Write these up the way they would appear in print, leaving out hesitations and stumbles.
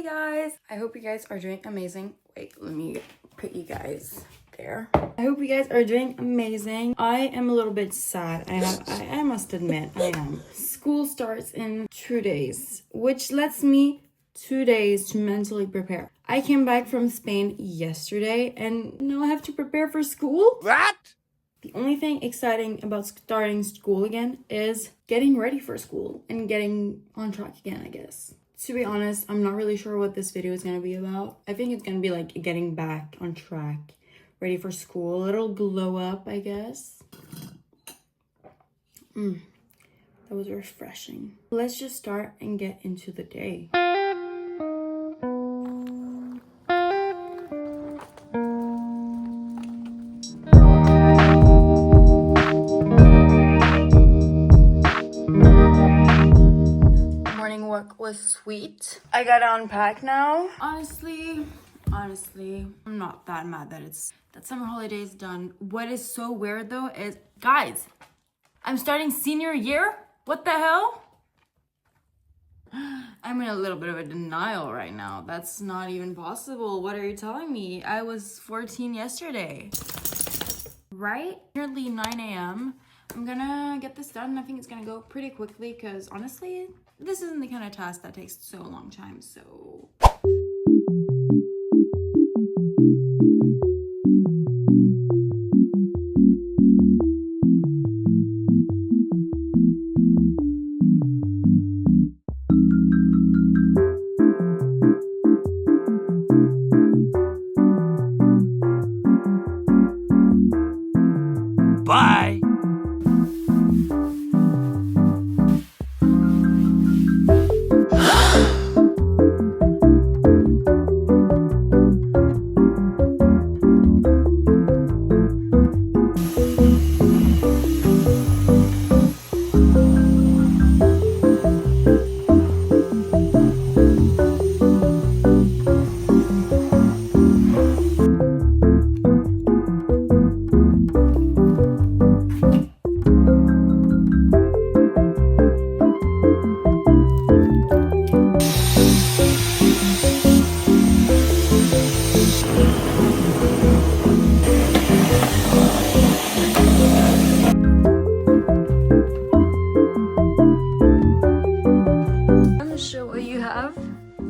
guys, I hope you guys are doing amazing. Wait, let me put you guys there. I hope you guys are doing amazing. I am a little bit sad. I must admit I am. School starts in 2 days, which lets me 2 days to mentally prepare. I came back from Spain yesterday and now I have to prepare for school. What? The only thing exciting about starting school again is getting ready for school and getting on track again, I guess. To be honest, I'm not really sure what this video is going to be about. I think it's going to be like getting back on track, ready for school, a little glow up, I guess. That was refreshing. Let's just start and get into the day. Was sweet. I gotta unpack now. Honestly, I'm not that mad that summer holiday is done. What is so weird though is, guys, I'm starting senior year? What the hell? I'm in a little bit of a denial right now. That's not even possible. What are you telling me? I was 14 yesterday. Right? Nearly 9 a.m. I'm gonna get this done. I think it's gonna go pretty quickly because honestly, this isn't the kind of task that takes so long time, so... Bye!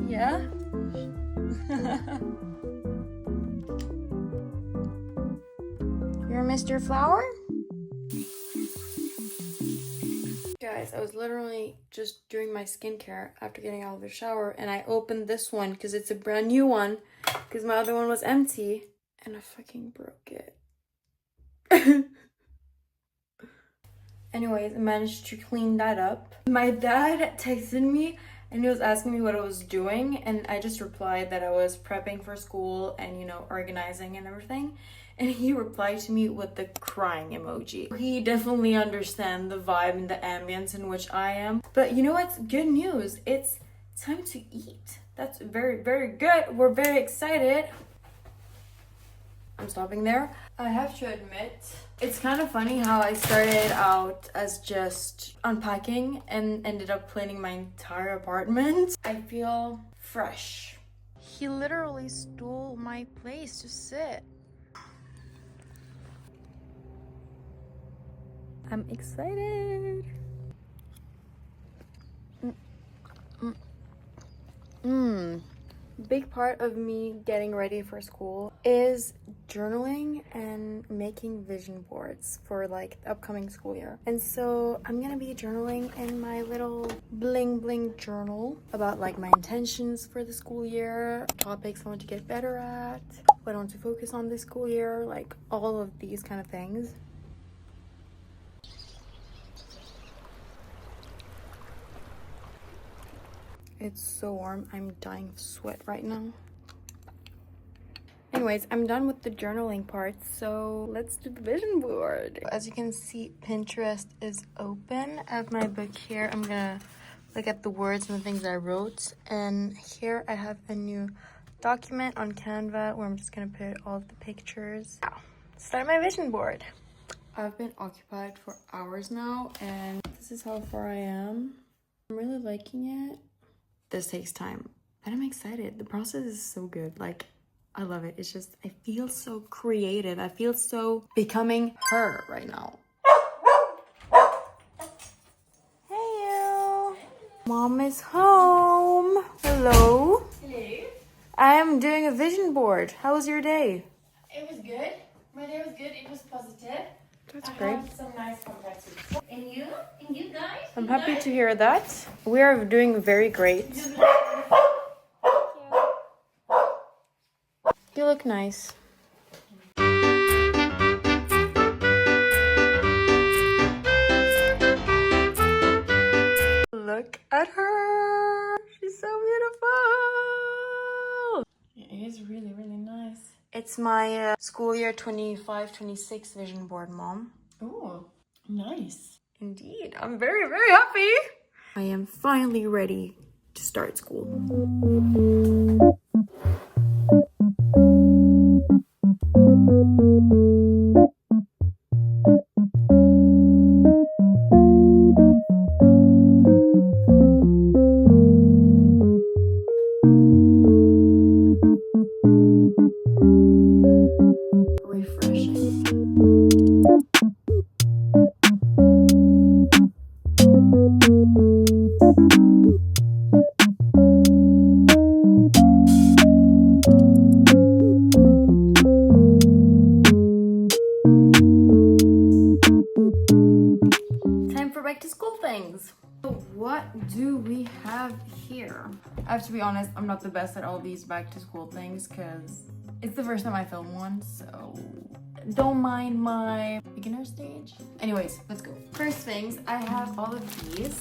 Yeah? You're Mr. Flower? Guys, I was literally just doing my skincare after getting out of the shower and I opened this one because it's a brand new one because my other one was empty and I fucking broke it. Anyways, I managed to clean that up. My dad texted me and he was asking me what I was doing and I just replied that I was prepping for school and, you know, organizing and everything. And he replied to me with the crying emoji. He definitely understands the vibe and the ambience in which I am. But you know what's good news? It's time to eat. That's very, very good. We're very excited. I'm stopping there. I have to admit, it's kind of funny how I started out as just unpacking and ended up cleaning my entire apartment. I feel fresh. He literally stole my place to sit. I'm excited. Big part of me getting ready for school is journaling and making vision boards for like the upcoming school year. And so I'm gonna be journaling in my little bling bling journal about like my intentions for the school year, topics I want to get better at, what I want to focus on this school year, like all of these kind of things. It's so warm. I'm dying of sweat right now. Anyways, I'm done with the journaling part, so let's do the vision board. As you can see, Pinterest is open. I have my book here. I'm gonna look at the words and the things I wrote. And here I have a new document on Canva where I'm just gonna put all of the pictures. Now, start my vision board. I've been occupied for hours now, and this is how far I am. I'm really liking it. This takes time. And I'm excited. The process is so good. Like, I love it. It's just, I feel so creative. I feel so becoming her right now. Hey, you. Mom is home. Hello. Hello. I am doing a vision board. How was your day? It was good. My day was good. It was positive. That's I great. had some nice contacts. And you? And you guys? I'm happy to hear that. We are doing very great. You look nice. Look at her. She's so beautiful. It is really, really nice. It's my school year 25-26 vision board, Mom. Oh, nice. Indeed. I'm very, very happy. I am finally ready to start school. Refreshing. Time for back to school things. So what do we have here? I have to be honest, I'm not the best at all these back to school things because it's the first time I film one, so don't mind my beginner stage. Anyways, let's go. First things, I have all of these.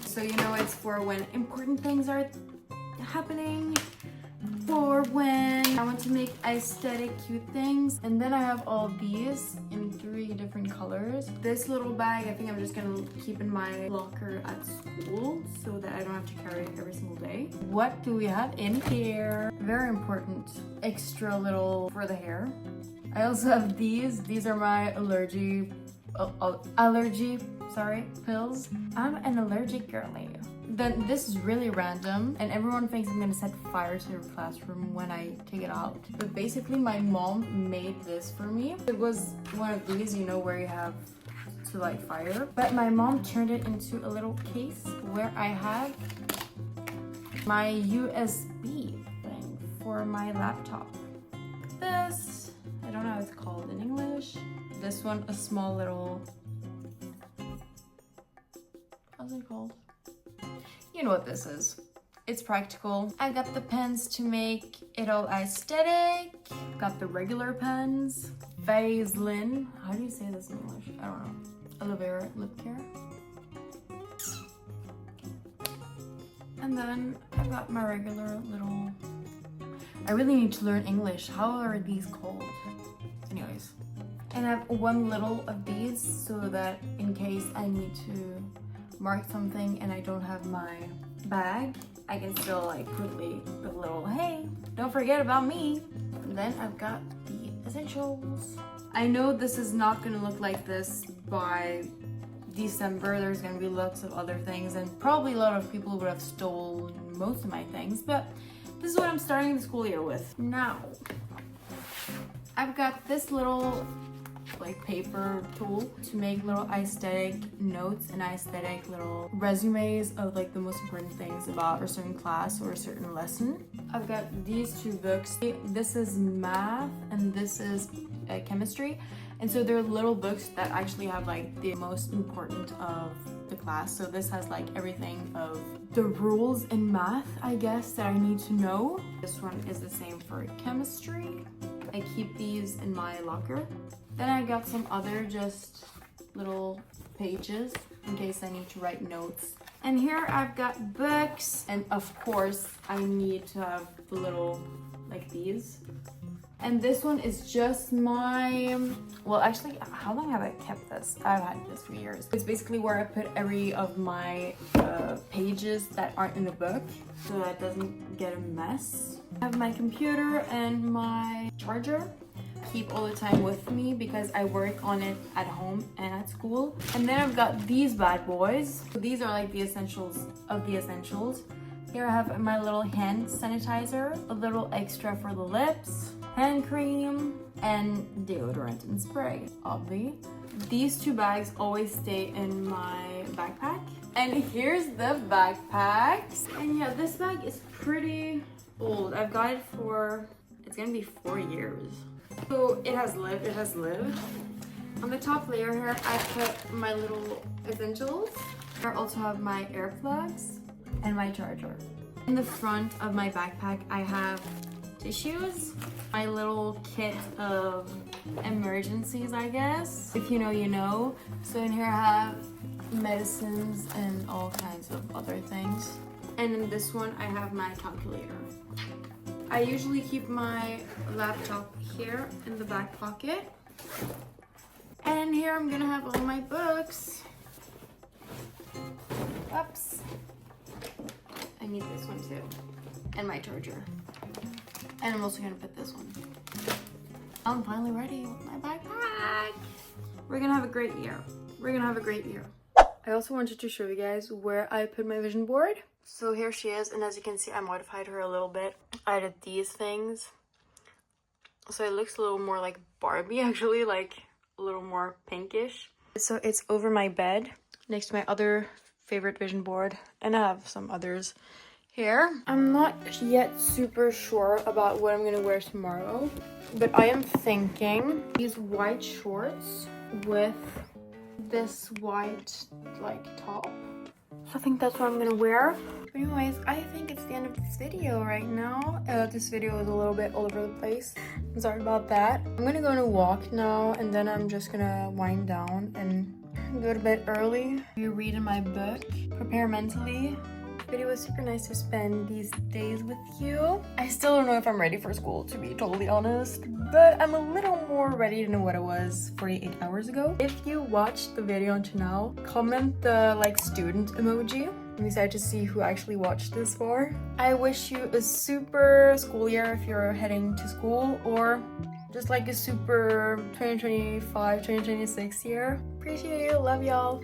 So you know it's for when important things are happening, for when I want to make aesthetic cute things. And then I have all of these in 3 different colors. This little bag I think I'm just gonna keep in my locker at school so that I don't have to carry it every single day. What do we have in here? Very important, extra little for the hair. I also have these. These are my allergy pills. I'm an allergic girly. Then this is really random and everyone thinks I'm gonna set fire to their classroom when I take it out. But basically my mom made this for me. It was one of these, you know, where you have to light fire. But my mom turned it into a little case where I have my USB thing for my laptop. This, I don't know how it's called in English. This one, a small little, how's it called? You know what this is. It's practical. I got the pens to make it all aesthetic. Got the regular pens. Vaseline. How do you say this in English? I don't know. Aloe vera lip care. And then I got my regular little... I really need to learn English. How are these called? Anyways. And I have one little of these so that in case I need to mark something and I don't have my bag, I can still like quickly put a little, hey, don't forget about me. And then I've got the essentials. I know this is not gonna look like this by December. There's gonna be lots of other things and probably a lot of people would have stolen most of my things, but this is what I'm starting the school year with. Now, I've got this little like paper tool to make little aesthetic notes and aesthetic little resumes of like the most important things about a certain class or a certain lesson. I've got these 2 books. This is math and this is chemistry, and so they're little books that actually have like the most important of the class. So this has like everything of the rules in math, I guess, that I need to know. This one is the same for chemistry. I keep these in my locker. Then I got some other just little pages in case I need to write notes. And here I've got books, and of course I need to have the little, like these. And this one is just my, well actually, how long have I kept this? I've had this for years. It's basically where I put every of my pages that aren't in the book so that it doesn't get a mess. I have my computer and my charger. Keep all the time with me because I work on it at home and at school. And then I've got these bad boys. These are like the essentials of the essentials. Here I have my little hand sanitizer, a little extra for the lips, hand cream, and deodorant and spray, obviously. These two bags always stay in my backpack. And here's the backpacks. And yeah, this bag is pretty old. I've got it for, it's gonna be 4 years. So it has lived. On the top layer here, I put my little essentials. I also have my earplugs and my charger. In the front of my backpack, I have tissues, my little kit of emergencies, I guess. If you know, you know. So in here I have medicines and all kinds of other things. And in this one, I have my calculator. I usually keep my laptop here in the back pocket. And here I'm gonna have all my books. Oops. I need this one too. And my charger. And I'm also gonna put this one. I'm finally ready with my backpack. We're gonna have a great year. We're gonna have a great year. I also wanted to show you guys where I put my vision board. So here she is, and as you can see, I modified her a little bit. I added these things. So it looks a little more like Barbie, actually, like a little more pinkish. So it's over my bed, next to my other favorite vision board, and I have some others here. I'm not yet super sure about what I'm gonna wear tomorrow, but I am thinking these white shorts with this white like top. I think that's what I'm gonna wear. But anyways, I think it's the end of this video right now. This video is a little bit all over the place. I'm sorry about that. I'm gonna go on a walk now, and then I'm just gonna wind down and go to bed early. Read in my book, prepare mentally. It was super nice to spend these days with you. I still don't know if I'm ready for school, to be totally honest, but I'm a little more ready than what I was 48 hours ago. If you watched the video until now, comment the like student emoji. I'm excited to see who actually watched this far. I wish you a super school year if you're heading to school, or just like a super 2025, 2026 year. Appreciate you, love y'all.